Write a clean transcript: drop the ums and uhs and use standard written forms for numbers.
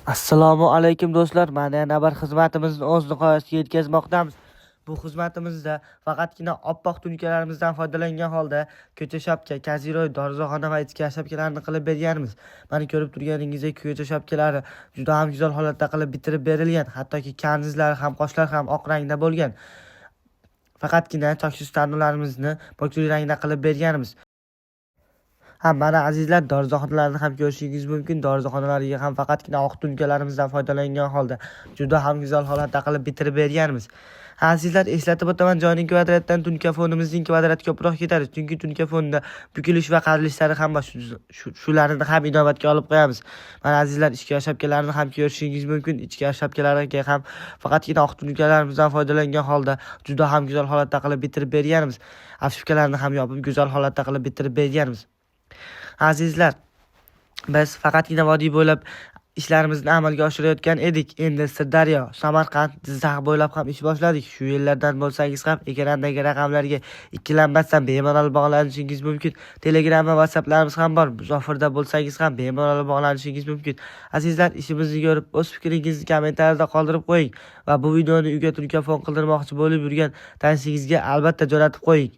Assalomu alaykum do'stlar. Mana yana bir xizmatimizni o'z nihoyasiga yetkazmoqdamiz. Bu xizmatimizda faqatgina oppoq tunkalarimizdan foydalangan holda ko'cha shapka, kaziroy, dorixona va ichki shapkalarni qilib berganmiz. Mana ko'rib turganingizdek ko'cha shapkalari juda ham go'zal holatda qilib bitirib berilgan. Hattoki kanizlari ham, qoshlari ham oq rangda bo'lgan. Faqatgina choksiz tannularimizni pokli rangda qilib berganmiz. Mana azizlar, dorixonalarni ham ko'rishingiz mumkin. Dorixonalarga ham faqatgina oq tunkalarimizdan foydalangan holda juda ham go'zal holatda qilib bitirib berganmiz. Azizlar, eslatib o'taman, joyning kvadratdan tunka fonimizning kvadrati ko'proq ketadi. Chunki tunka fonda bukilish va qarilishlari ham bor. Shularni ham inobatga olib qo'yamiz. Mana azizlar, ichki shapkalarni ham ko'rishingiz mumkin. Ichki shapkalarga ham faqatgina oq tunkalarimizdan foydalangan holda juda ham go'zal holatda qilib bitirib berganmiz. Afishkalarni ham yopib go'zal holatda qilib bitirib berganmiz. Azizlar, biz faqatgina vodiy bo'ylab ishlarimizni amalga oshirayotgan edik. Endi Sirdaryo, Samarqand, Jizzax bo'ylab ham ish boshladik. Shu yerlardan bo'lsangiz ham ekrandagi raqamlarga ikkilanmasdan bemalol bog'lanishingiz mumkin. Telegram va WhatsApplarimiz ham bor. Musofirda bo'lsangiz ham bemalol bog'lanishingiz mumkin. Azizlar, ishimizni ko'rib o'z fikringizni kommentariyada qoldirib qo'ying va bu videoni uyga tunka fon qildirmoqchi bo'lib yurgan tanishingizga albatta jo'natib qo'ying.